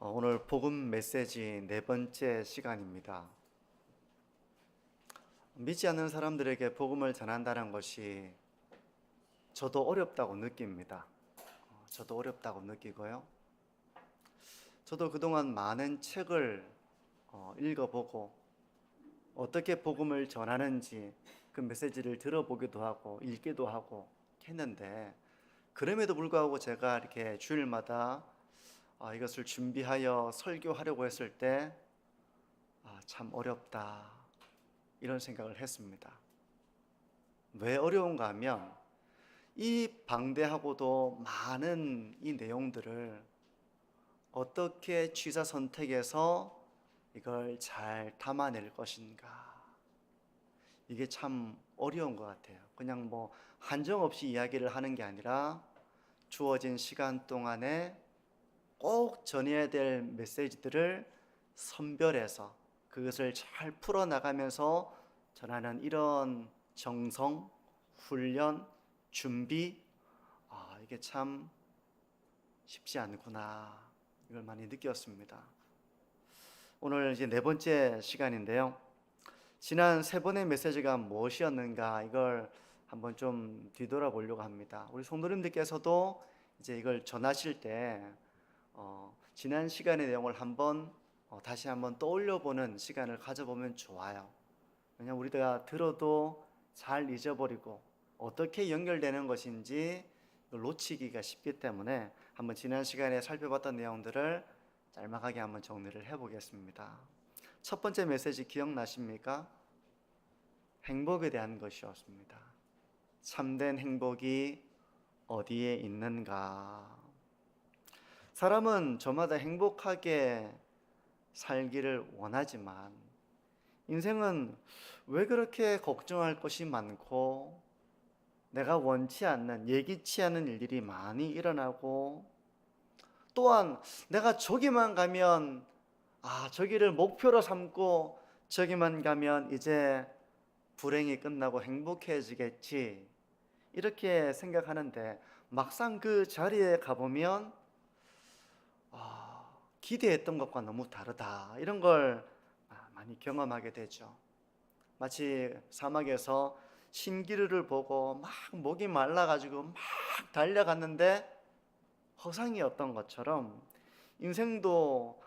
오늘 복음 메시지 네 번째 시간입니다. 믿지 않는 사람들에게 복음을 전한다는 것이 저도 어렵다고 느낍니다. 저도 어렵다고 느끼고요. 저도 그동안 많은 책을 읽어보고 어떻게 복음을 전하는지 그 메시지를 들어보기도 하고 읽기도 하고 했는데, 그럼에도 불구하고 제가 이렇게 주일마다 이것을 준비하여 설교하려고 했을 때 참 어렵다, 이런 생각을 했습니다. 왜 어려운가 하면 이 방대하고도 많은 이 내용들을 어떻게 취사 선택해서 이걸 잘 담아낼 것인가, 이게 참 어려운 것 같아요. 그냥 뭐 한정없이 이야기를 하는 게 아니라 주어진 시간 동안에 꼭 전해야 될 메시지들을 선별해서 그것을 잘 풀어나가면서 전하는 이런 정성, 훈련, 준비, 이게 참 쉽지 않구나, 이걸 많이 느꼈습니다. 오늘 이제 네 번째 시간인데요. 지난 세 번의 메시지가 무엇이었는가, 이걸 한번 좀 뒤돌아보려고 합니다. 우리 성도님들께서도 이제 이걸 전하실 때 지난 시간의 내용을 다시 한번 떠올려보는 시간을 가져보면 좋아요. 왜냐하면 우리가 들어도 잘 잊어버리고 어떻게 연결되는 것인지 놓치기가 쉽기 때문에 한번 지난 시간에 살펴봤던 내용들을 짤막하게 한번 정리를 해보겠습니다. 첫 번째 메시지 기억나십니까? 행복에 대한 것이었습니다. 참된 행복이 어디에 있는가? 사람은 저마다 행복하게 살기를 원하지만 인생은 왜 그렇게 걱정할 것이 많고 내가 원치 않는, 예기치 않은 일들이 많이 일어나고, 또한 내가 저기만 가면 저기를 목표로 삼고 저기만 가면 이제 불행이 끝나고 행복해지겠지, 이렇게 생각하는데 막상 그 자리에 가보면 기대했던 것과 너무 다르다, 이런 걸 많이 경험하게 되죠. 마치 사막에서 신기루를 보고 막 목이 말라가지고 막 달려갔는데 허상이었던 것처럼 인생도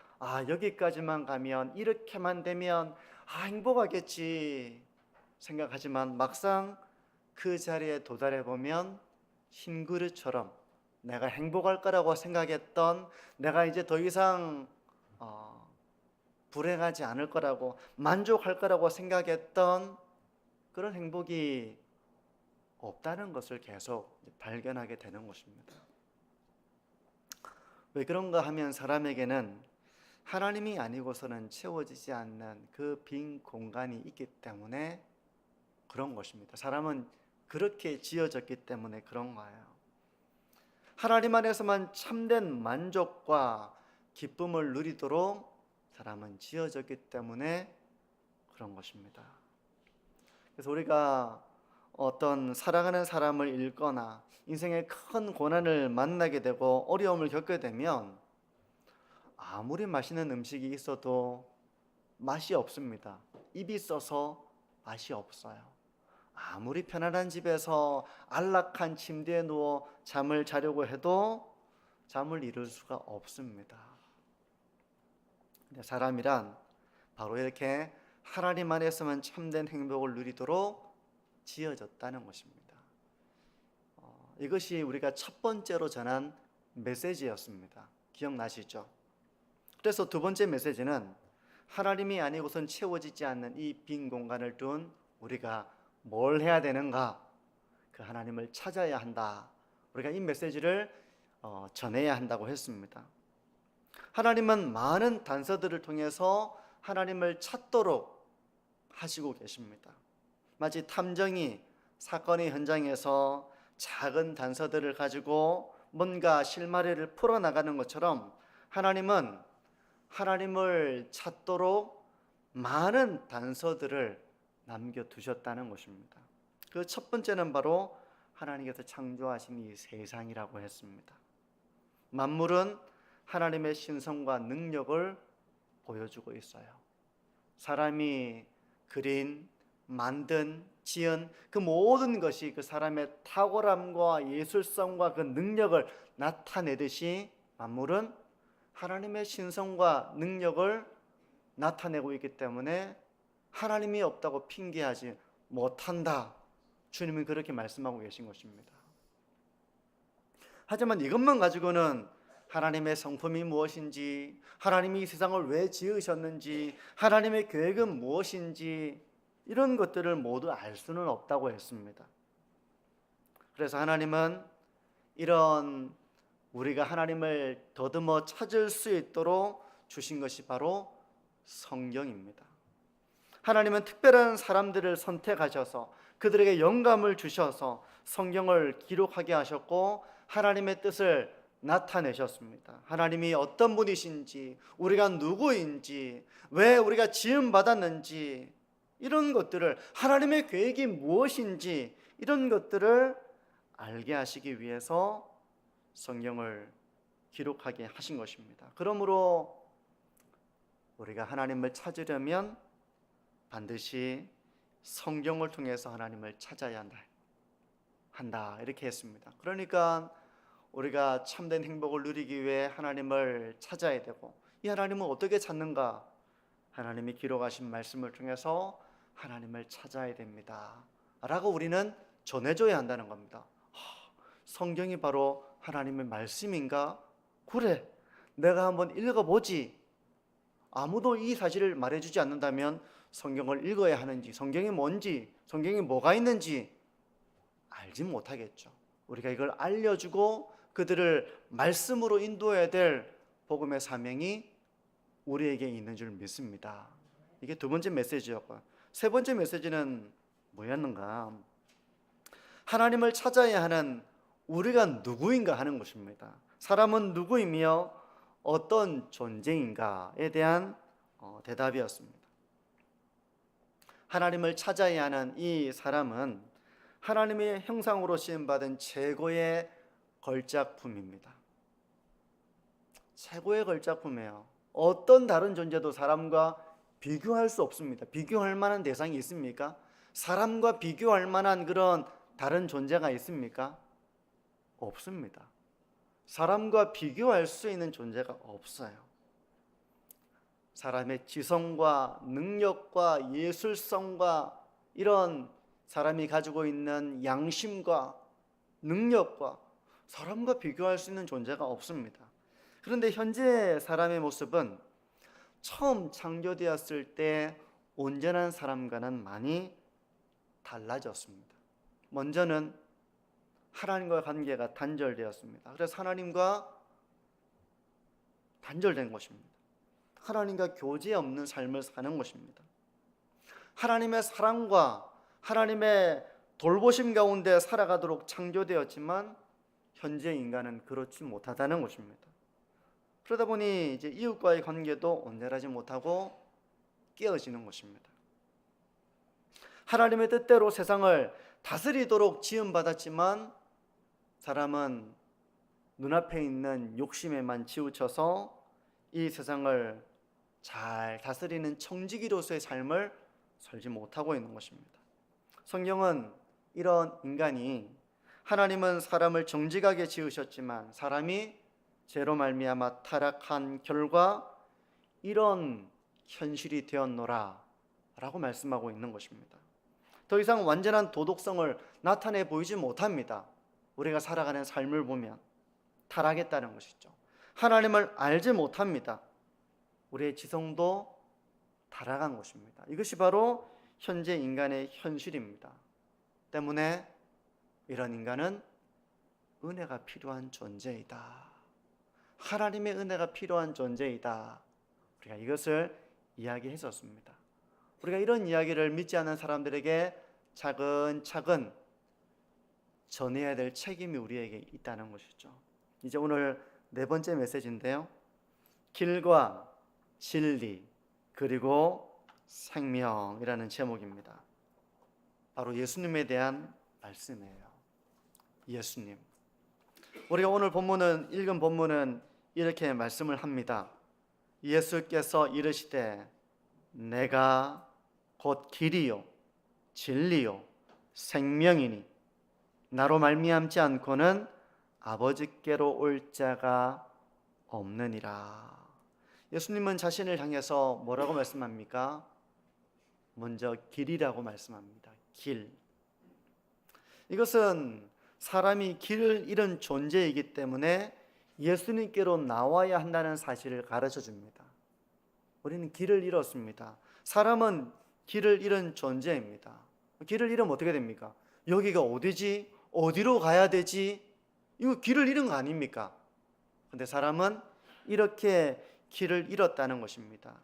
여기까지만 가면, 이렇게만 되면 행복하겠지 생각하지만 막상 그 자리에 도달해 보면 흰그릇처럼 내가 행복할 거라고 생각했던, 내가 이제 더 이상 불행하지 않을 거라고, 만족할 거라고 생각했던 그런 행복이 없다는 것을 계속 발견하게 되는 것입니다. 왜 그런가 하면 사람에게는 하나님이 아니고서는 채워지지 않는 그 빈 공간이 있기 때문에 그런 것입니다. 사람은 그렇게 지어졌기 때문에 그런 거예요. 하나님 안에서만 참된 만족과 기쁨을 누리도록 사람은 지어졌기 때문에 그런 것입니다. 그래서 우리가 어떤 사랑하는 사람을 잃거나 인생의 큰 고난을 만나게 되고 어려움을 겪게 되면 아무리 맛있는 음식이 있어도 맛이 없습니다. 입이 써서 맛이 없어요. 아무리 편안한 집에서 안락한 침대에 누워 잠을 자려고 해도 잠을 이룰 수가 없습니다. 사람이란 바로 이렇게 하나님 안에서만 참된 행복을 누리도록 지어졌다는 것입니다. 이것이 우리가 첫 번째로 전한 메시지였습니다. 기억나시죠? 그래서 두 번째 메시지는 하나님이 아니고선 채워지지 않는 이 빈 공간을 둔 우리가 뭘 해야 되는가? 그 하나님을 찾아야 한다. 우리가 이 메시지를 전해야 한다고 했습니다. 하나님은 많은 단서들을 통해서 하나님을 찾도록 하시고 계십니다. 마치 탐정이 사건의 현장에서 작은 단서들을 가지고 뭔가 실마리를 풀어나가는 것처럼 하나님은 하나님을 찾도록 많은 단서들을 남겨두셨다는 것입니다. 그 첫 번째는 바로 하나님께서 창조하신 이 세상이라고 했습니다. 만물은 하나님의 신성과 능력을 보여주고 있어요. 사람이 그린, 만든, 지은 그 모든 것이 그 사람의 탁월함과 예술성과 그 능력을 나타내듯이 만물은 하나님의 신성과 능력을 나타내고 있기 때문에 하나님이 없다고 핑계하지 못한다. 주님은 그렇게 말씀하고 계신 것입니다. 하지만 이것만 가지고는 하나님의 성품이 무엇인지, 하나님이 이 세상을 왜 지으셨는지, 하나님의 계획은 무엇인지 이런 것들을 모두 알 수는 없다고 했습니다. 그래서 하나님은 이런 우리가 하나님을 더듬어 찾을 수 있도록 주신 것이 바로 성경입니다. 하나님은 특별한 사람들을 선택하셔서 그들에게 영감을 주셔서 성경을 기록하게 하셨고 하나님의 뜻을 나타내셨습니다. 하나님이 어떤 분이신지, 우리가 누구인지, 왜 우리가 지음받았는지 이런 것들을, 하나님의 계획이 무엇인지 이런 것들을 알게 하시기 위해서 성경을 기록하게 하신 것입니다. 그러므로 우리가 하나님을 찾으려면 반드시 성경을 통해서 하나님을 찾아야 한다 이렇게 했습니다. 그러니까 우리가 참된 행복을 누리기 위해 하나님을 찾아야 되고, 이 하나님은 어떻게 찾는가? 하나님이 기록하신 말씀을 통해서 하나님을 찾아야 됩니다 라고 우리는 전해줘야 한다는 겁니다. 성경이 바로 하나님의 말씀인가? 그래, 내가 한번 읽어보지. 아무도 이 사실을 말해주지 않는다면 성경을 읽어야 하는지, 성경이 뭔지, 성경이 뭐가 있는지 알지 못하겠죠. 우리가 이걸 알려주고 그들을 말씀으로 인도해야 될 복음의 사명이 우리에게 있는 줄 믿습니다. 이게 두 번째 메시지였고, 세 번째 메시지는 뭐였는가? 하나님을 찾아야 하는 우리가 누구인가 하는 것입니다. 사람은 누구이며 어떤 존재인가에 대한 대답이었습니다. 하나님을 찾아야 하는 이 사람은 하나님의 형상으로 시험받은 최고의 걸작품입니다. 최고의 걸작품이에요. 어떤 다른 존재도 사람과 비교할 수 없습니다. 비교할 만한 대상이 있습니까? 사람과 비교할 만한 그런 다른 존재가 있습니까? 없습니다. 사람과 비교할 수 있는 존재가 없어요. 사람의 지성과 능력과 예술성과 이런 사람이 가지고 있는 양심과 능력과 사람과 비교할 수 있는 존재가 없습니다. 그런데 현재 사람의 모습은 처음 창조되었을 때 온전한 사람과는 많이 달라졌습니다. 먼저는 하나님과 관계가 단절되었습니다. 그래서 하나님과 단절된 것입니다. 하나님과 교제 없는 삶을 사는 것입니다. 하나님의 사랑과 하나님의 돌보심 가운데 살아가도록 창조되었지만 현재 인간은 그렇지 못하다는 것입니다. 그러다 보니 이제 이웃과의 관계도 온전하지 못하고 깨어지는 것입니다. 하나님의 뜻대로 세상을 다스리도록 지음받았지만 사람은 눈앞에 있는 욕심에만 치우쳐서 이 세상을 잘 다스리는 청지기로서의 삶을 살지 못하고 있는 것입니다. 성경은 이런 인간이, 하나님은 사람을 정직하게 지으셨지만 사람이 죄로 말미암아 타락한 결과 이런 현실이 되었노라 라고 말씀하고 있는 것입니다. 더 이상 완전한 도덕성을 나타내 보이지 못합니다. 우리가 살아가는 삶을 보면 타락했다는 것이죠. 하나님을 알지 못합니다. 우리의 지성도 타락한 것입니다. 이것이 바로 현재 인간의 현실입니다. 때문에 이런 인간은 은혜가 필요한 존재이다. 하나님의 은혜가 필요한 존재이다. 우리가 이것을 이야기했었습니다. 우리가 이런 이야기를 믿지 않는 사람들에게 차근차근 전해야 될 책임이 우리에게 있다는 것이죠. 이제 오늘 네 번째 메시지인데요. 길과 진리 그리고 생명이라는 제목입니다. 바로 예수님에 대한 말씀이에요. 예수님. 우리가 오늘 읽은 본문은 이렇게 말씀을 합니다. 예수께서 이르시되 내가 곧 길이요 진리요 생명이니 나로 말미암지 않고는 아버지께로 올 자가 없느니라. 예수님은 자신을 향해서 뭐라고 말씀합니까? 먼저 길이라고 말씀합니다. 길. 이것은 사람이 길을 잃은 존재이기 때문에 예수님께로 나와야 한다는 사실을 가르쳐 줍니다. 우리는 길을 잃었습니다. 사람은 길을 잃은 존재입니다. 길을 잃으면 어떻게 됩니까? 여기가 어디지? 어디로 가야 되지? 이거 길을 잃은 거 아닙니까? 근데 사람은 이렇게 길을 잃었다는 것입니다.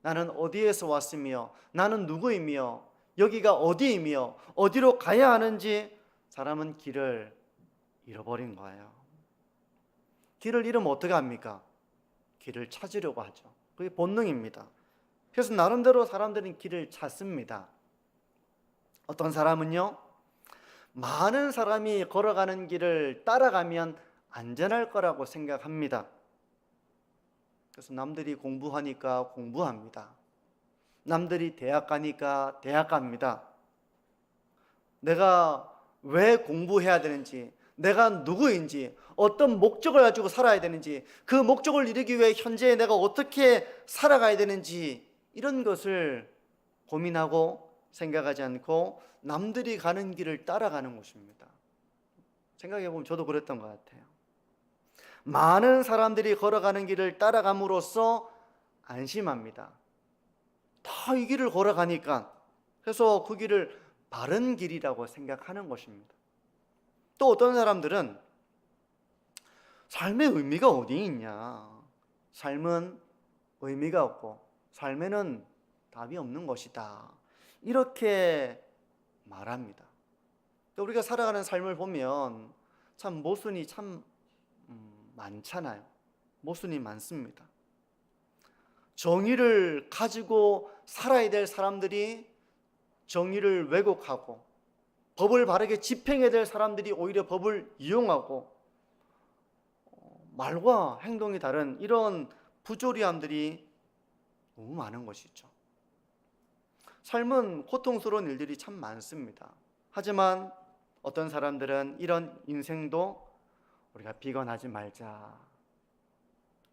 나는 어디에서 왔으며 나는 누구이며 여기가 어디이며 어디로 가야 하는지 사람은 길을 잃어버린 거예요. 길을 잃으면 어떻게 합니까? 길을 찾으려고 하죠. 그게 본능입니다. 그래서 나름대로 사람들은 길을 찾습니다. 어떤 사람은요, 많은 사람이 걸어가는 길을 따라가면 안전할 거라고 생각합니다. 그래서 남들이 공부하니까 공부합니다. 남들이 대학 가니까 대학 갑니다. 내가 왜 공부해야 되는지, 내가 누구인지, 어떤 목적을 가지고 살아야 되는지, 그 목적을 이루기 위해 현재 내가 어떻게 살아가야 되는지 이런 것을 고민하고 생각하지 않고 남들이 가는 길을 따라가는 것입니다. 생각해보면 저도 그랬던 것 같아요. 많은 사람들이 걸어가는 길을 따라감으로써 안심합니다. 다 이 길을 걸어가니까. 그래서 그 길을 바른 길이라고 생각하는 것입니다. 또 어떤 사람들은 삶의 의미가 어디 있냐? 삶은 의미가 없고 삶에는 답이 없는 것이다. 이렇게 말합니다. 또 우리가 살아가는 삶을 보면 참 모순이 참 많잖아요. 모순이 많습니다. 정의를 가지고 살아야 될 사람들이 정의를 왜곡하고 법을 바르게 집행해야 될 사람들이 오히려 법을 이용하고 말과 행동이 다른 이런 부조리함들이 너무 많은 것이죠. 삶은 고통스러운 일들이 참 많습니다. 하지만 어떤 사람들은 이런 인생도 우리가 비관하지 말자,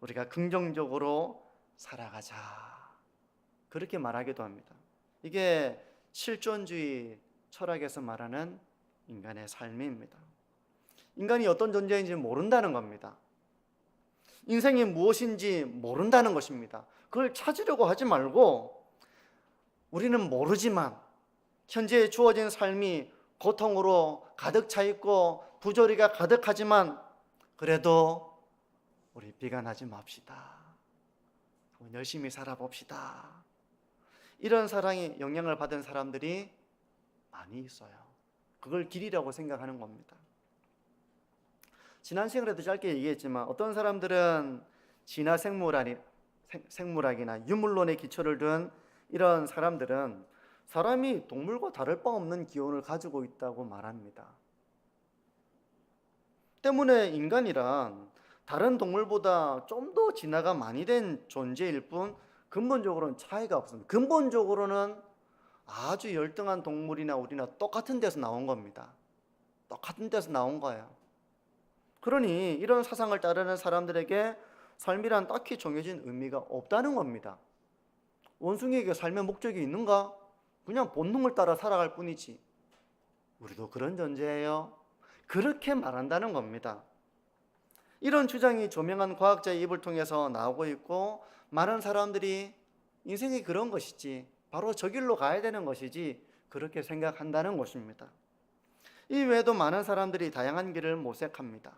우리가 긍정적으로 살아가자, 그렇게 말하기도 합니다. 이게 실존주의 철학에서 말하는 인간의 삶입니다. 인간이 어떤 존재인지 모른다는 겁니다. 인생이 무엇인지 모른다는 것입니다. 그걸 찾으려고 하지 말고 우리는 모르지만 현재 주어진 삶이 고통으로 가득 차 있고 부조리가 가득하지만 그래도 우리 비관하지 맙시다. 열심히 살아봅시다. 이런 사랑에 영향을 받은 사람들이 많이 있어요. 그걸 길이라고 생각하는 겁니다. 지난 시간에도 짧게 얘기했지만 어떤 사람들은 진화 생물학이나 유물론의 기초를 둔 이런 사람들은 사람이 동물과 다를 바 없는 기원을 가지고 있다고 말합니다. 때문에 인간이란 다른 동물보다 좀 더 진화가 많이 된 존재일 뿐 근본적으로는 차이가 없습니다. 근본적으로는 아주 열등한 동물이나 우리나 똑같은 데서 나온 겁니다. 똑같은 데서 나온 거예요. 그러니 이런 사상을 따르는 사람들에게 삶이란 딱히 정해진 의미가 없다는 겁니다. 원숭이에게 삶의 목적이 있는가? 그냥 본능을 따라 살아갈 뿐이지. 우리도 그런 존재예요. 그렇게 말한다는 겁니다. 이런 주장이 조명한 과학자의 입을 통해서 나오고 있고 많은 사람들이 인생이 그런 것이지, 바로 저 길로 가야 되는 것이지 그렇게 생각한다는 것입니다. 이 외에도 많은 사람들이 다양한 길을 모색합니다.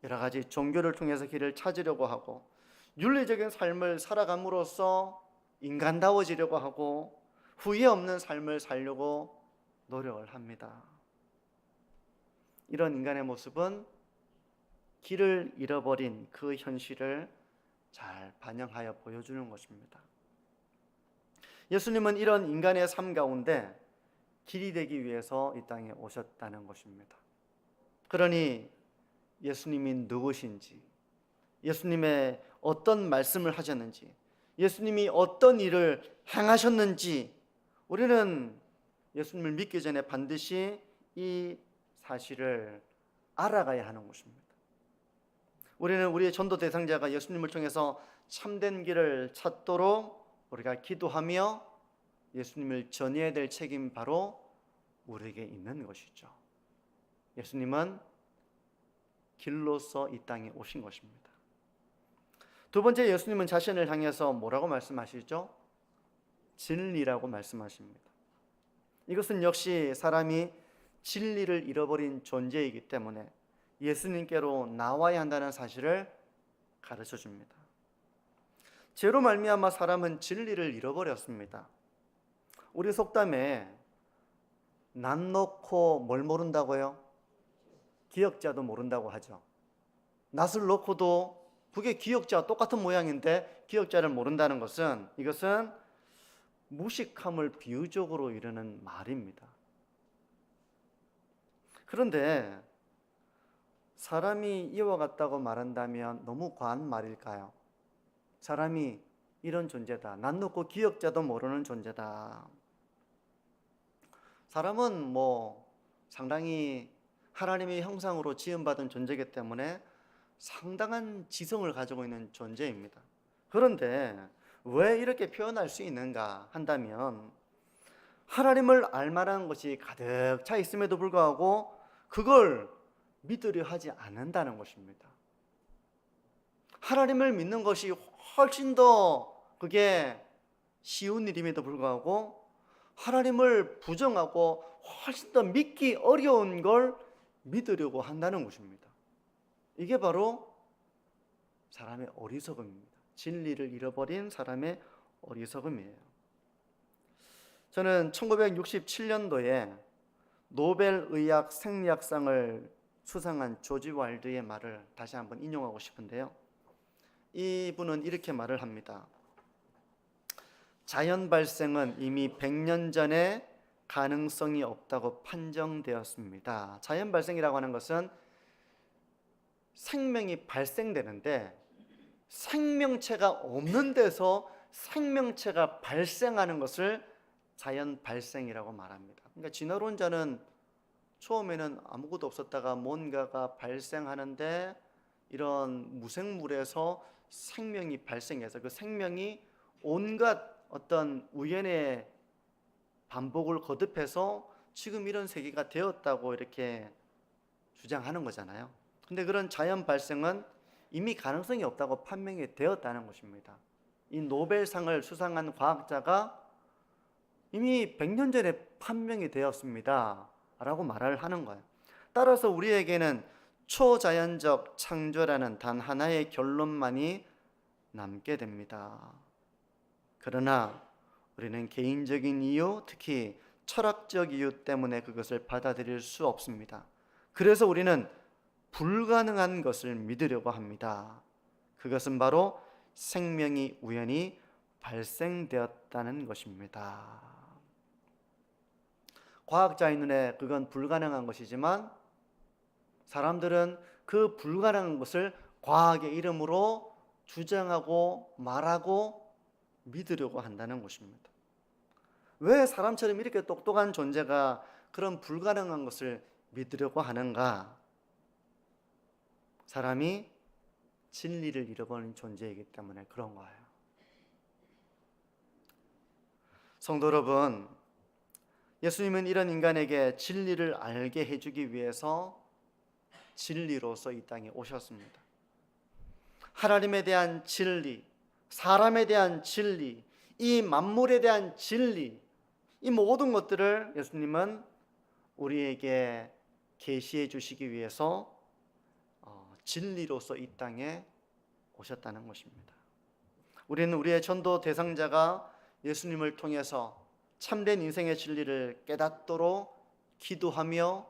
여러 가지 종교를 통해서 길을 찾으려고 하고 윤리적인 삶을 살아감으로써 인간다워지려고 하고 후회 없는 삶을 살려고 노력을 합니다. 이런 인간의 모습은 길을 잃어버린 그 현실을 잘 반영하여 보여주는 것입니다. 예수님은 이런 인간의 삶 가운데 길이 되기 위해서 이 땅에 오셨다는 것입니다. 그러니 예수님이 누구신지, 예수님의 어떤 말씀을 하셨는지, 예수님이 어떤 일을 행하셨는지 우리는 예수님을 믿기 전에 반드시 이 사실을 알아가야 하는 것입니다. 우리는 우리의 전도 대상자가 예수님을 통해서 참된 길을 찾도록 우리가 기도하며 예수님을 전해야 될 책임이 바로 우리에게 있는 것이죠. 예수님은 길로서 이 땅에 오신 것입니다. 두 번째, 예수님은 자신을 향해서 뭐라고 말씀하시죠? 진리라고 말씀하십니다. 이것은 역시 사람이 진리를 잃어버린 존재이기 때문에 예수님께로 나와야 한다는 사실을 가르쳐 줍니다. 죄로 말미암아 사람은 진리를 잃어버렸습니다. 우리 속담에 낯 놓고 뭘 모른다고요? 기역자도 모른다고 하죠. 낯을 놓고도 그게 기역자와 똑같은 모양인데 기역자를 모른다는 것은, 이것은 무식함을 비유적으로 이르는 말입니다. 그런데 사람이 이와 같다고 말한다면 너무 과한 말일까요? 사람이 이런 존재다, 낯 놓고 기역자도 모르는 존재다. 사람은 상당히 하나님의 형상으로 지음받은 존재이기 때문에 상당한 지성을 가지고 있는 존재입니다. 그런데 왜 이렇게 표현할 수 있는가 한다면, 하나님을 알만한 것이 가득 차 있음에도 불구하고 그걸 믿으려 하지 않는다는 것입니다. 하나님을 믿는 것이 훨씬 더 그게 쉬운 일임에도 불구하고 하나님을 부정하고 훨씬 더 믿기 어려운 걸 믿으려고 한다는 것입니다. 이게 바로 사람의 어리석음입니다. 진리를 잃어버린 사람의 어리석음이에요. 저는 1967년도에 노벨의학 생리학상을 수상한 조지 와일드의 말을 다시 한번 인용하고 싶은데요. 이분은 이렇게 말을 합니다. 자연 발생은 이미 100년 전에 가능성이 없다고 판정되었습니다. 자연 발생이라고 하는 것은 생명이 발생되는데 생명체가 없는 데서 생명체가 발생하는 것을 자연 발생이라고 말합니다. 그러니까 진화론자는 처음에는 아무것도 없었다가 뭔가가 발생하는데 이런 무생물에서 생명이 발생해서 그 생명이 온갖 어떤 우연의 반복을 거듭해서 지금 이런 세계가 되었다고 이렇게 주장하는 거잖아요. 근데 그런 자연 발생은 이미 가능성이 없다고 판명이 되었다는 것입니다. 이 노벨상을 수상한 과학자가 이미 100년 전에 판명이 되었습니다 라고 말을 하는 거예요. 따라서 우리에게는 초자연적 창조라는 단 하나의 결론만이 남게 됩니다. 그러나 우리는 개인적인 이유, 특히 철학적 이유 때문에 그것을 받아들일 수 없습니다. 그래서 우리는 불가능한 것을 믿으려고 합니다. 그것은 바로 생명이 우연히 발생되었다는 것입니다. 과학자의 눈에 그건 불가능한 것이지만 사람들은 그 불가능한 것을 과학의 이름으로 주장하고 말하고 믿으려고 한다는 것입니다. 왜 사람처럼 이렇게 똑똑한 존재가 그런 불가능한 것을 믿으려고 하는가? 사람이 진리를 잃어버린 존재이기 때문에 그런 거예요. 성도 여러분, 예수님은 이런 인간에게 진리를 알게 해주기 위해서 진리로서 이 땅에 오셨습니다. 하나님에 대한 진리, 사람에 대한 진리, 이 만물에 대한 진리, 이 모든 것들을 예수님은 우리에게 계시해 주시기 위해서 진리로서 이 땅에 오셨다는 것입니다. 우리는 우리의 전도 대상자가 예수님을 통해서 참된 인생의 진리를 깨닫도록 기도하며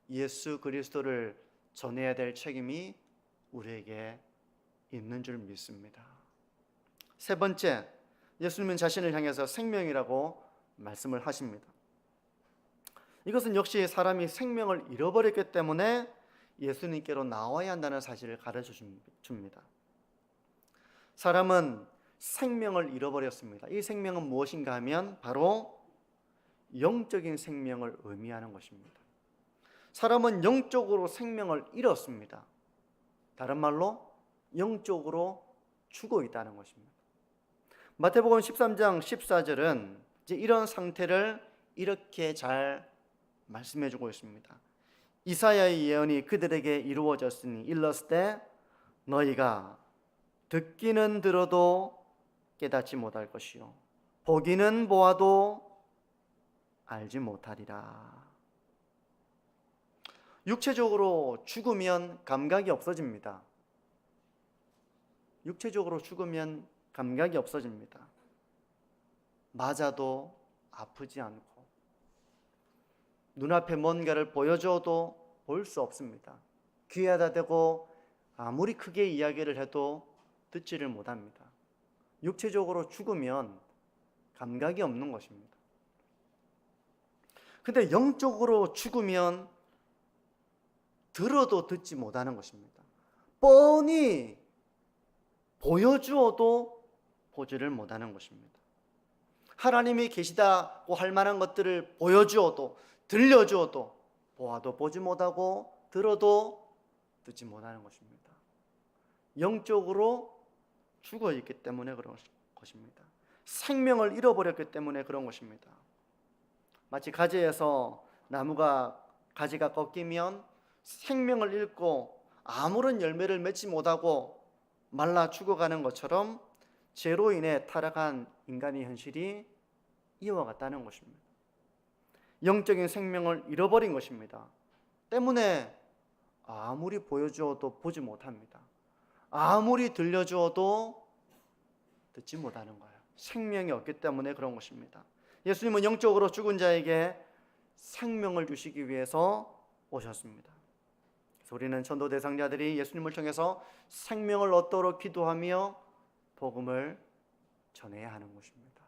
예수 그리스도를 전해야 될 책임이 우리에게 있는 줄 믿습니다. 세 번째, 예수님은 자신을 향해서 생명이라고 말씀을 하십니다. 이것은 역시 사람이 생명을 잃어버렸기 때문에 예수님께로 나와야 한다는 사실을 가르쳐 줍니다. 사람은 생명을 잃어버렸습니다. 이 생명은 무엇인가 하면 바로 영적인 생명을 의미하는 것입니다. 사람은 영적으로 생명을 잃었습니다. 다른 말로 영적으로 죽어 있다는 것입니다. 마태복음 13장 14절은 이제 이런 상태를 이렇게 잘 말씀해 주고 있습니다. 이사야의 예언이 그들에게 이루어졌으니 일렀을 너희가 듣기는 들어도 깨닫지 못할 것이요 보기는 보아도 알지 못하리라. 육체적으로 죽으면 감각이 없어집니다. 육체적으로 죽으면 감각이 없어집니다. 맞아도 아프지 않고 눈앞에 뭔가를 보여줘도 볼 수 없습니다. 귀에다 대고 아무리 크게 이야기를 해도 듣지를 못합니다. 육체적으로 죽으면 감각이 없는 것입니다. 근데 영적으로 죽으면 들어도 듣지 못하는 것입니다. 뻔히 보여주어도 보지를 못하는 것입니다. 하나님이 계시다고 할 만한 것들을 보여주어도 들려주어도 보아도 보지 못하고 들어도 듣지 못하는 것입니다. 영적으로 죽어 있기 때문에 그런 것입니다. 생명을 잃어버렸기 때문에 그런 것입니다. 마치 가지에서 나무가 가지가 꺾이면 생명을 잃고 아무런 열매를 맺지 못하고 말라 죽어가는 것처럼 죄로 인해 타락한 인간의 현실이 이와 같다는 것입니다. 영적인 생명을 잃어버린 것입니다. 때문에 아무리 보여주어도 보지 못합니다. 아무리 들려주어도 듣지 못하는 거예요. 생명이 없기 때문에 그런 것입니다. 예수님은 영적으로 죽은 자에게 생명을 주시기 위해서 오셨습니다. 그래서 우리는 전도 대상자들이 예수님을 통해서 생명을 얻도록 기도하며 복음을 전해야 하는 것입니다.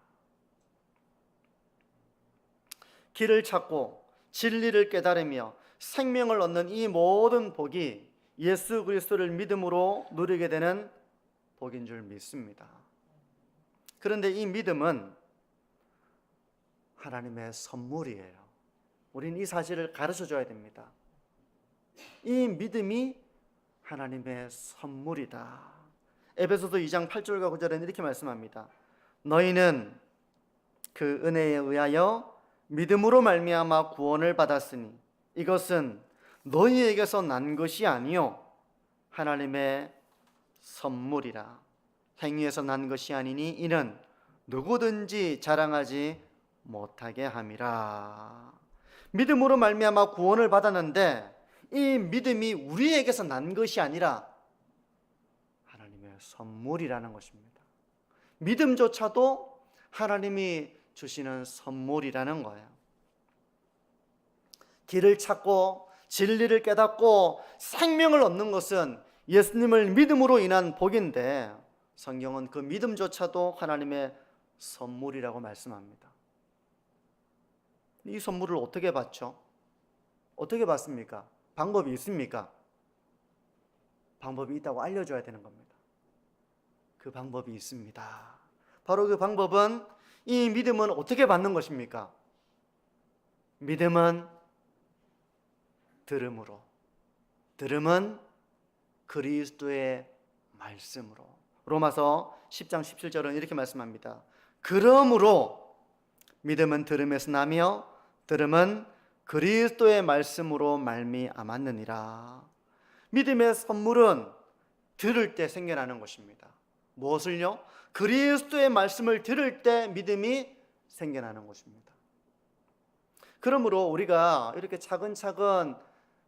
길을 찾고 진리를 깨달으며 생명을 얻는 이 모든 복이 예수 그리스도를 믿음으로 누리게 되는 복인 줄 믿습니다. 그런데 이 믿음은 하나님의 선물이에요. 우리는 이 사실을 가르쳐 줘야 됩니다. 이 믿음이 하나님의 선물이다. 에베소서 2장 8절과 9절에는 이렇게 말씀합니다. 너희는 그 은혜에 의하여 믿음으로 말미암아 구원을 받았으니 이것은 너희에게서 난 것이 아니요 하나님의 선물이라. 행위에서 난 것이 아니니 이는 누구든지 자랑하지 못하게 함이라. 믿음으로 말미암아 구원을 받았는데 이 믿음이 우리에게서 난 것이 아니라 하나님의 선물이라는 것입니다. 믿음조차도 하나님이 주시는 선물이라는 거예요. 길을 찾고 진리를 깨닫고 생명을 얻는 것은 예수님을 믿음으로 인한 복인데 성경은 그 믿음조차도 하나님의 선물이라고 말씀합니다. 이 선물을 어떻게 받죠? 어떻게 받습니까? 방법이 있습니까? 방법이 있다고 알려줘야 되는 겁니다. 그 방법이 있습니다. 바로 그 방법은 이 믿음은 어떻게 받는 것입니까? 믿음은 들음으로, 들음은 그리스도의 말씀으로. 로마서 10장 17절은 이렇게 말씀합니다. 그러므로 믿음은 들음에서 나며 들음은 그리스도의 말씀으로 말미암았느니라. 믿음의 선물은 들을 때 생겨나는 것입니다. 무엇을요? 그리스도의 말씀을 들을 때 믿음이 생겨나는 것입니다. 그러므로 우리가 이렇게 차근차근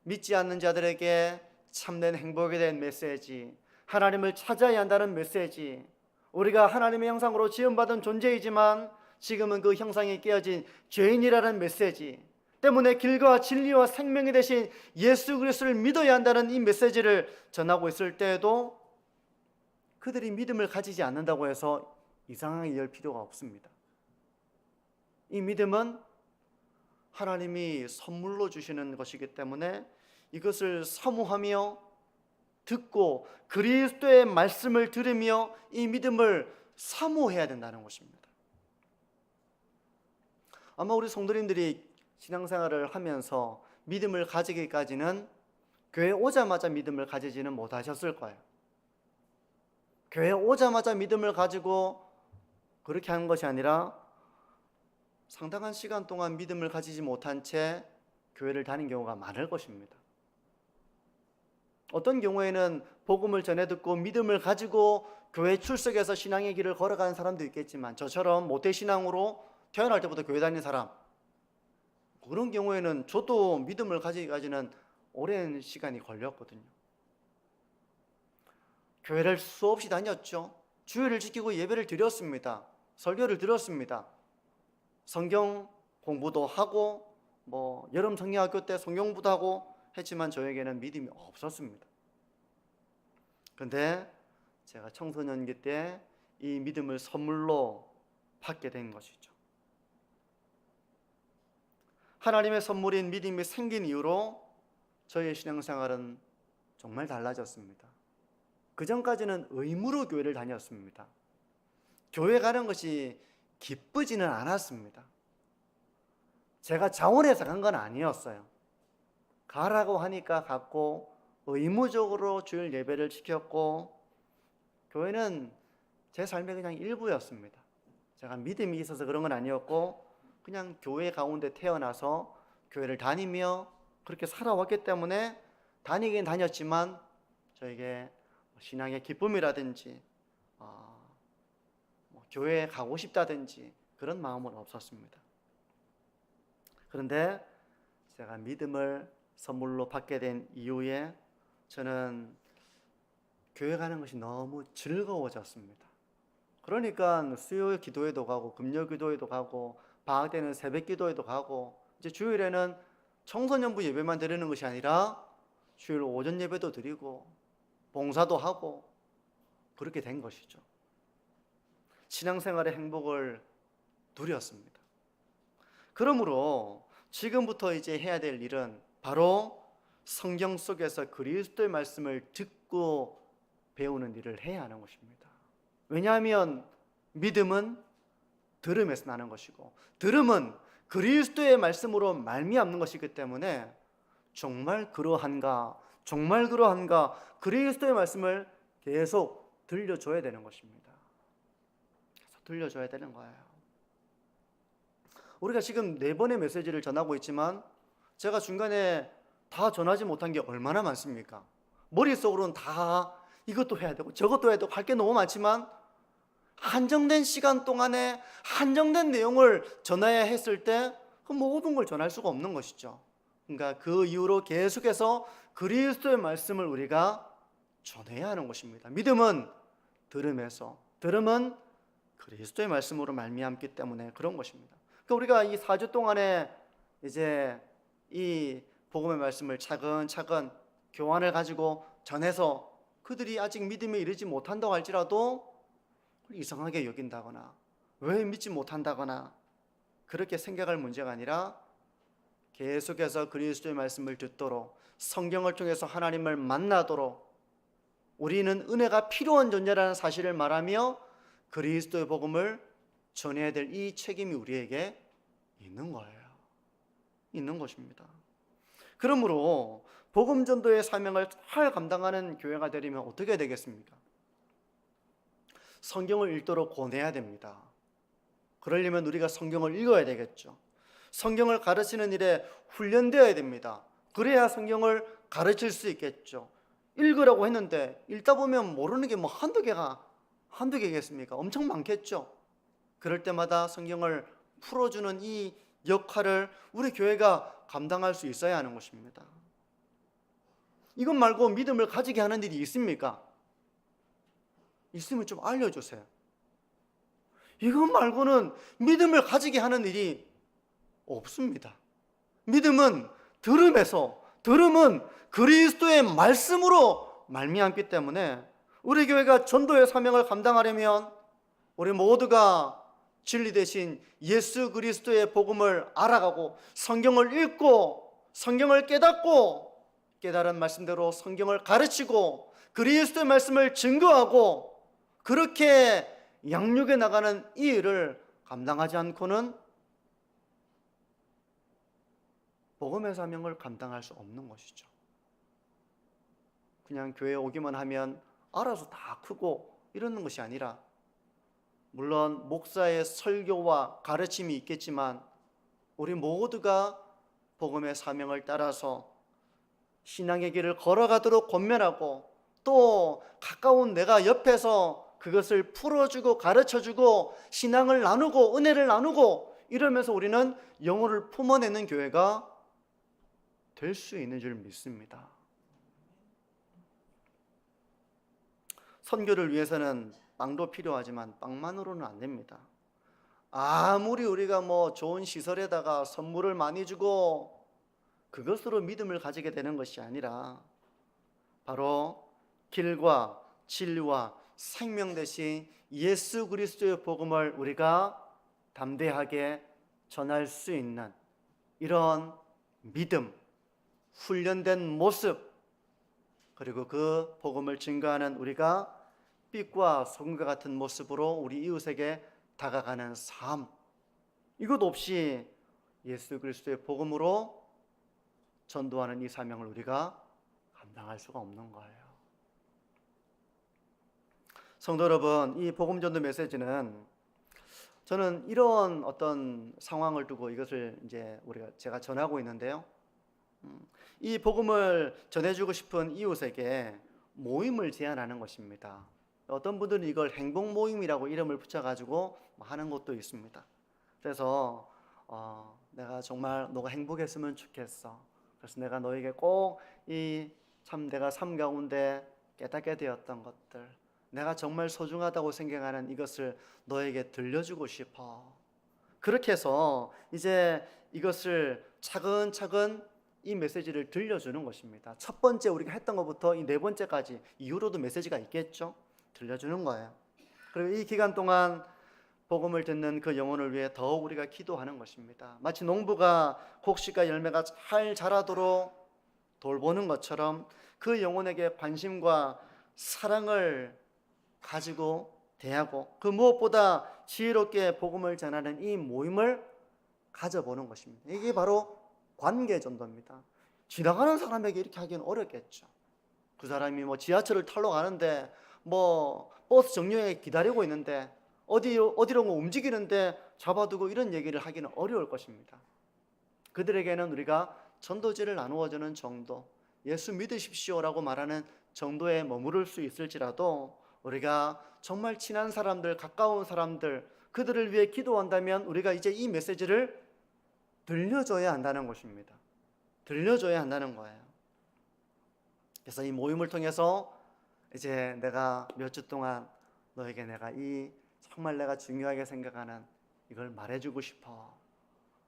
믿지 않는 자들에게 참된 행복에 대한 메시지, 하나님을 찾아야 한다는 메시지, 우리가 하나님의 형상으로 지음받은 존재이지만 지금은 그 형상이 깨어진 죄인이라는 메시지 때문에 길과 진리와 생명이 되신 예수 그리스도를 믿어야 한다는 이 메시지를 전하고 있을 때에도 그들이 믿음을 가지지 않는다고 해서 이상하게 열 필요가 없습니다. 이 믿음은 하나님이 선물로 주시는 것이기 때문에 이것을 사모하며 듣고 그리스도의 말씀을 들으며 이 믿음을 사모해야 된다는 것입니다. 아마 우리 성도님들이 신앙생활을 하면서 믿음을 가지기까지는 교회 오자마자 믿음을 가지지는 못하셨을 거예요. 교회 오자마자 믿음을 가지고 그렇게 하는 것이 아니라 상당한 시간 동안 믿음을 가지지 못한 채 교회를 다닌 경우가 많을 것입니다. 어떤 경우에는 복음을 전해 듣고 믿음을 가지고 교회 출석해서 신앙의 길을 걸어가는 사람도 있겠지만, 저처럼 모태신앙으로 태어날 때부터 교회 다니는 사람, 그런 경우에는 저도 믿음을 가지기까지는 오랜 시간이 걸렸거든요. 교회를 수없이 다녔죠. 주일을 지키고 예배를 드렸습니다. 설교를 들었습니다. 성경 공부도 하고 여름 성경학교 때 성경부도 하고 했지만 저에게는 믿음이 없었습니다. 그런데 제가 청소년기 때 이 믿음을 선물로 받게 된 것이죠. 하나님의 선물인 믿음이 생긴 이후로 저의 신앙생활은 정말 달라졌습니다. 그 전까지는 의무로 교회를 다녔습니다. 교회 가는 것이 기쁘지는 않았습니다. 제가 자원해서 간 건 아니었어요. 가라고 하니까 갔고 의무적으로 주일 예배를 지켰고, 교회는 제 삶의 그냥 일부였습니다. 제가 믿음이 있어서 그런 건 아니었고 그냥 교회 가운데 태어나서 교회를 다니며 그렇게 살아왔기 때문에 다니긴 다녔지만 저에게 신앙의 기쁨이라든지 교회에 가고 싶다든지 그런 마음은 없었습니다. 그런데 제가 믿음을 선물로 받게 된 이후에 저는 교회 가는 것이 너무 즐거워졌습니다. 그러니까 수요 기도회도 가고 금요 기도회도 가고 방학 때는 새벽 기도회도 가고, 이제 주일에는 청소년부 예배만 드리는 것이 아니라 주일 오전 예배도 드리고 봉사도 하고 그렇게 된 것이죠. 신앙생활의 행복을 누렸습니다. 그러므로 지금부터 이제 해야 될 일은 바로 성경 속에서 그리스도의 말씀을 듣고 배우는 일을 해야 하는 것입니다. 왜냐하면 믿음은 들음에서 나는 것이고 들음은 그리스도의 말씀으로 말미암는 것이기 때문에 정말 그러한가 그리스도의 말씀을 계속 들려줘야 되는 것입니다. 계속 들려줘야 되는 거예요. 우리가 지금 4번의 메시지를 전하고 있지만 제가 중간에 다 전하지 못한 게 얼마나 많습니까? 머릿속으로는 다 이것도 해야 되고 저것도 해야 되고 할 게 너무 많지만 한정된 시간 동안에 한정된 내용을 전해야 했을 때 그 모든 걸 전할 수가 없는 것이죠. 그러니까 그 이후로 계속해서 그리스도의 말씀을 우리가 전해야 하는 것입니다. 믿음은 들음에서, 들음은 그리스도의 말씀으로 말미암기 때문에 그런 것입니다. 그러니까 우리가 이 4주 동안에 이제 이 복음의 말씀을 차근차근 교환을 가지고 전해서 그들이 아직 믿음에 이르지 못한다고 할지라도 이상하게 여긴다거나 왜 믿지 못한다거나 그렇게 생각할 문제가 아니라 계속해서 그리스도의 말씀을 듣도록, 성경을 통해서 하나님을 만나도록, 우리는 은혜가 필요한 존재라는 사실을 말하며 그리스도의 복음을 전해야 될 이 책임이 우리에게 있는 거예요. 있는 것입니다. 그러므로 복음 전도의 사명을 잘 감당하는 교회가 되려면 어떻게 되겠습니까? 성경을 읽도록 권해야 됩니다. 그러려면 우리가 성경을 읽어야 되겠죠. 성경을 가르치는 일에 훈련되어야 됩니다. 그래야 성경을 가르칠 수 있겠죠. 읽으라고 했는데 읽다 보면 모르는 게 한두 개겠습니까? 엄청 많겠죠. 그럴 때마다 성경을 풀어주는 이 역할을 우리 교회가 감당할 수 있어야 하는 것입니다. 이것 말고 믿음을 가지게 하는 일이 있습니까? 있으면 좀 알려주세요. 이것 말고는 믿음을 가지게 하는 일이 없습니다. 믿음은 들음은 그리스도의 말씀으로 말미암기 때문에 우리 교회가 전도의 사명을 감당하려면 우리 모두가 진리 대신 예수 그리스도의 복음을 알아가고 성경을 읽고 성경을 깨닫고 깨달은 말씀대로 성경을 가르치고 그리스도의 말씀을 증거하고 그렇게 양육해 나가는 이 일을 감당하지 않고는 복음의 사명을 감당할 수 없는 것이죠. 그냥 교회에 오기만 하면 알아서 다 크고 이러는 것이 아니라, 물론 목사의 설교와 가르침이 있겠지만 우리 모두가 복음의 사명을 따라서 신앙의 길을 걸어가도록 권면하고, 또 가까운 내가 옆에서 그것을 풀어주고 가르쳐주고 신앙을 나누고 은혜를 나누고 이러면서 우리는 영혼을 품어내는 교회가 될 수 있는 줄 믿습니다. 선교를 위해서는 빵도 필요하지만 빵만으로는 안 됩니다. 아무리 우리가 좋은 시설에다가 선물을 많이 주고 그것으로 믿음을 가지게 되는 것이 아니라, 바로 길과 진리와 생명 되신 예수 그리스도의 복음을 우리가 담대하게 전할 수 있는 이런 믿음, 훈련된 모습, 그리고 그 복음을 증거하는 우리가 빛과 소금과 같은 모습으로 우리 이웃에게 다가가는 삶, 이것 없이 예수 그리스도의 복음으로 전도하는 이 사명을 우리가 감당할 수가 없는 거예요. 성도 여러분, 이 복음 전도 메시지는 저는 이런 어떤 상황을 두고 이것을 제가 전하고 있는데요. 이 복음을 전해주고 싶은 이웃에게 모임을 제안하는 것입니다. 어떤 분들은 이걸 행복 모임이라고 이름을 붙여가지고 하는 것도 있습니다. 그래서 내가 정말 너가 행복했으면 좋겠어. 그래서 내가 너에게 꼭 내가 삶 가운데 깨닫게 되었던 것들, 내가 정말 소중하다고 생각하는 이것을 너에게 들려주고 싶어. 그렇게 해서 이제 이것을 차근차근 이 메시지를 들려주는 것입니다. 첫 번째 우리가 했던 것부터 이 네 번째까지, 이후로도 메시지가 있겠죠. 들려주는 거예요. 그리고 이 기간 동안 복음을 듣는 그 영혼을 위해 더욱 우리가 기도하는 것입니다. 마치 농부가 곡식과 열매가 잘 자라도록 돌보는 것처럼 그 영혼에게 관심과 사랑을 가지고 대하고, 그 무엇보다 지혜롭게 복음을 전하는 이 모임을 가져보는 것입니다. 이게 바로 관계 전도입니다. 지나가는 사람에게 이렇게 하기는 어렵겠죠. 그 사람이 지하철을 타러 가는데 버스 정류장에 기다리고 있는데 어디로 움직이는데 잡아두고 이런 얘기를 하기는 어려울 것입니다. 그들에게는 우리가 전도지를 나누어주는 정도, 예수 믿으십시오라고 말하는 정도에 머무를 수 있을지라도, 우리가 정말 친한 사람들, 가까운 사람들, 그들을 위해 기도한다면 우리가 이제 이 메시지를 들려줘야 한다는 것입니다. 들려줘야 한다는 거예요. 그래서 이 모임을 통해서 이제 내가 몇 주 동안 너에게 내가 정말 내가 중요하게 생각하는 이걸 말해주고 싶어.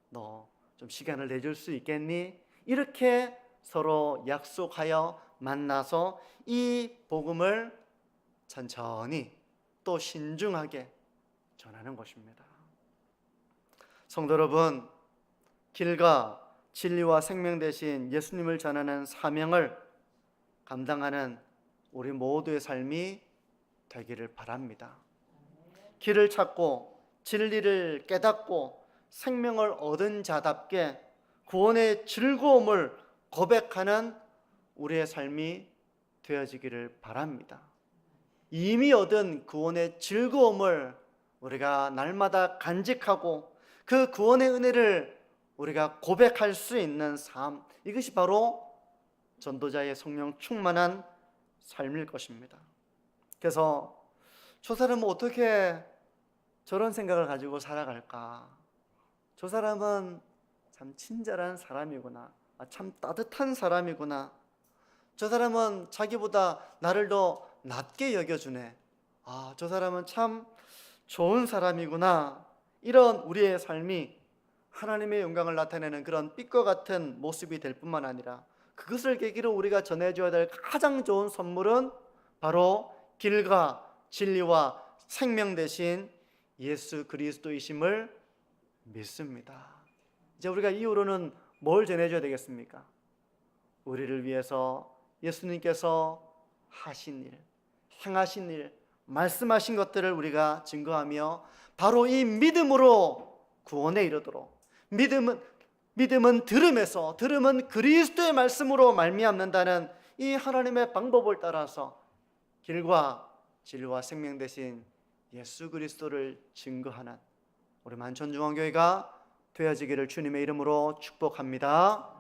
너 좀 시간을 내줄 수 있겠니? 이렇게 서로 약속하여 만나서 이 복음을 천천히 또 신중하게 전하는 것입니다. 성도 여러분, 길과 진리와 생명 되신 예수님을 전하는 사명을 감당하는 우리 모두의 삶이 되기를 바랍니다. 길을 찾고 진리를 깨닫고 생명을 얻은 자답게 구원의 즐거움을 고백하는 우리의 삶이 되어지기를 바랍니다. 이미 얻은 구원의 즐거움을 우리가 날마다 간직하고 그 구원의 은혜를 우리가 고백할 수 있는 삶, 이것이 바로 전도자의 성령 충만한 삶일 것입니다. 그래서 저 사람은 어떻게 저런 생각을 가지고 살아갈까? 저 사람은 참 친절한 사람이구나. 참 따뜻한 사람이구나. 저 사람은 자기보다 나를 더 낮게 여겨주네. 저 사람은 참 좋은 사람이구나. 이런 우리의 삶이 하나님의 영광을 나타내는 그런 빛과 같은 모습이 될 뿐만 아니라, 그것을 계기로 우리가 전해줘야 될 가장 좋은 선물은 바로 길과 진리와 생명 되신 예수 그리스도이심을 믿습니다. 이제 우리가 이후로는 뭘 전해줘야 되겠습니까? 우리를 위해서 예수님께서 하신 일, 행하신 일, 말씀하신 것들을 우리가 증거하며 바로 이 믿음으로 구원에 이르도록, 믿음은 들음에서, 들음은 그리스도의 말씀으로 말미암는다는 이 하나님의 방법을 따라서 길과 진리와 생명 되신 예수 그리스도를 증거하는 우리 만천중앙교회가 되어지기를 주님의 이름으로 축복합니다.